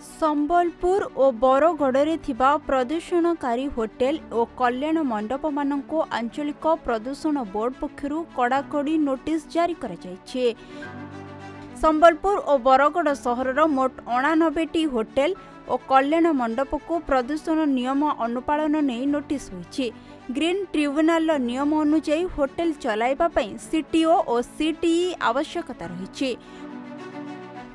संबलपुर और बरगढ़ थिबा प्रदूषणकारी होटेल और कल्याण मंडप मानक आंचलिक प्रदूषण बोर्ड पक्षर कड़ाकड़ी नोटिस जारी कर संबलपुर और बरगढ़ सहर मोट 89टी होटेल और कल्याण मंडप को प्रदूषण नियम अनुपालन नहीं नोटिस होईछि। ग्रीन ट्रिब्यूनाल नियम अनुଯାयी होटेल चलाइबा पई सीटीओ और सीटीई आवश्यकता रही।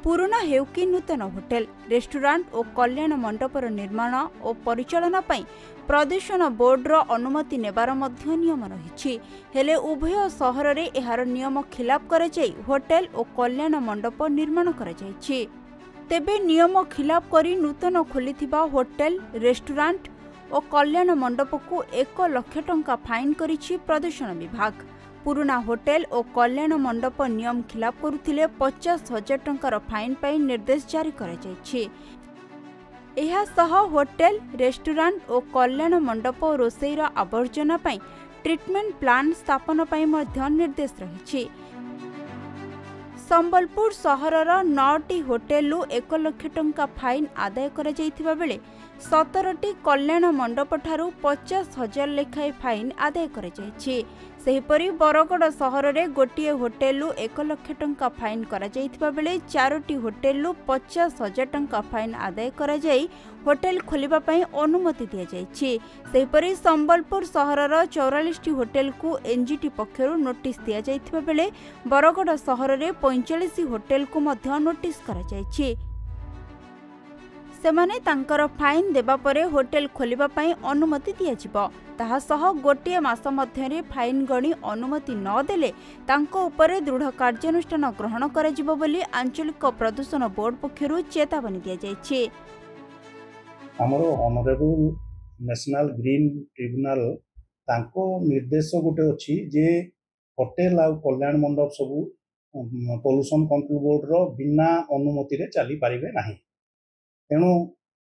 पुराना हेउ कि नूतन होटेल रेस्टोरेंट और कल्याण मंडपर निर्माण और परिचालना पई प्रदूषण बोर्डर अनुमति नेबार मध्य नियम रही। हेले उभय सहर रे एहार नियम खिलाफ कर होटेल और कल्याण मंडप निर्माण कर तेबे नियम खिलाफ करी नूतन खोलिथिबा होटेल रेस्टोरेंट और कल्याण मंडप को 1 लाख टंका फाइन करिछि प्रदूषण विभाग। पुराना होटेल और कल्याण मंडप नियम खिलाफ करुथिले 50,000 टंकार फाइन पाई निर्देश जारी कर होटेल रेस्टोरेंट और कल्याण मंडप रोषेईर आवर्जना पाई ट्रीटमेंट प्लान स्थापन पाई मध्य निर्देश रही। संबलपुर सहरर 9टी होटेलु 1 लाख टंका फाइन आदाय कर जाइथिबा बेले 17टी कल्याण मंडप ठारू 50,000 लेखाएं फाइन आदाय कर जाइछि। सेहिपरि बरगढ़ सहर रे गोटिए होटेलु 1 लाख टंका फाइन करा जाइथिबा बेले 4टी होटेलु 50,000 टंका फाइन आदाय करा जाई होटेल खोलिबा पई अनुमति दिया जाइछि। सेहिपरि संबलपुर सहरर 44टी होटेल को एनजीटी पक्षरु नोटिस दिया जाइथिबा बेले बरगढ़ सहर रे 45 होटेल को मध्य नोटिस करा जाइछि। सेमाने तांकर फाइन देबा परे होटेल खोलिबा पई अनुमति दियाजिबो। ताहा सह गोटिए मास मध्यरे फाइन गणी अनुमति न देले तांको उपरे दृढ़ कार्यानुष्ठान ग्रहण कराजिबो बोली आंचलिक प्रदूषण बोर्ड पक्षरु चेतावनी दिया जायछि। हमरो ऑनरेबल नेशनल ग्रीन ट्रिब्यूनाल तांको निर्देश गोटे अछि जे होटेल आ कल्याण मंडप सबु पोल्यूशन कंट्रोल बोर्ड रो बिना अनुमति रे चली पारिबे नाही। तेणु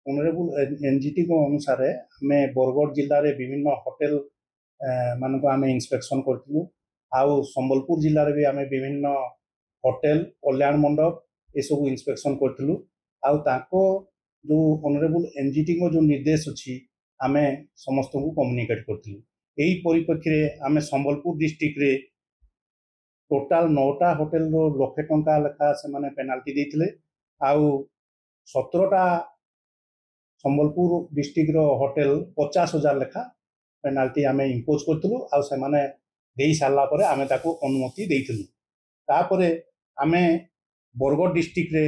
ऑनरेबल एनजीटी को अनुसार आम बरगढ़ जिले में विभिन्न होटेल मान को आम इंस्पेक्शन करूँ। आउ संबलपुर जिले में भी आम विभिन्न होटेल कल्याण मंडप ये सब इंस्पेक्शन करूँ। आउ जो ऑनरेबल एनजीटी को जो निर्देश अच्छी आम समस्त को कम्युनिकेट करूँ। यही परिप्रेक्षी आम संबलपुर डिस्ट्रिक्ट रे टोटाल 9टा होटेल लाख टंका लेखा से पेनाल्टी देते। आउ 17टा संबलपुर डिस्ट्रिक्ट रो होटेल 50,000 लेखा पेनाल्टी आम इम्पोज करूँ। आ दे सारा पर आम अनुमति देइथिलु। तापरे आम बरगढ़ डिस्ट्रिक्ट रे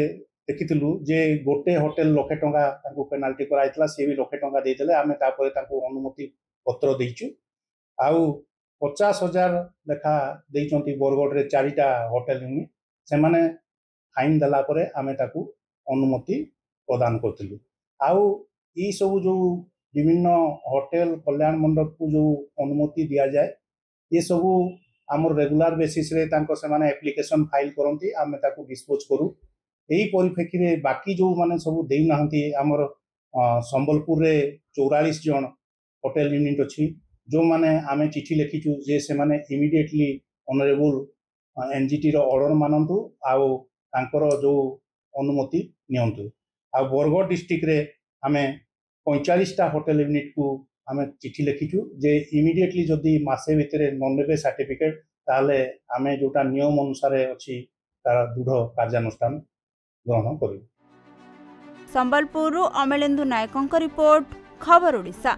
देखिथिलु जे गोटे होटेल लाख टंका पेनाल्टी कराइतला से भी लाख टंका देइतले। आम तापरे अनुमति पत्र देइचु। आउ 50,000 लेखा देइचंती बरगढ़ रे 4टा होटेल से माने फाइन देला परे आम अनुमति प्रदान करथिलु। आउ ई सब जो विभिन्न होटेल कल्याण मंडप को जो अनुमति दिया जाए ये सब आमर रेगुलर बेसिस रे तांको से माने एप्लिकेशन फाइल करंती आमे ताको डिस्पोज करू। एही परिप्रेक्षी रे बाकी जो माने सब देई नाहंती आमर संबलपुर रे 44 जन होटेल यूनिट अछि जो माने आमे चिठी लिखिचु जे से माने इमीडिएटली ऑनरेबल एनजीटी रो ऑर्डर मानंतु आउ तांकर जो अनुमति नियंतु। आ बरगढ़ डिस्ट्रिक्ट रे आमे 45टा होटेल यूनिट को आमे चिठी लिखिचु जे इमीडिएटली जदि मासे भितरे न नेबे सर्टिफिकेट ताले आमे जोटा नियम अनुसार अछि तार दृढ़ कार्यानुष्ठान ग्रहण करू। संबलपुर अमलेन्दु नायकंक रिपोर्ट, खबर ओडिशा।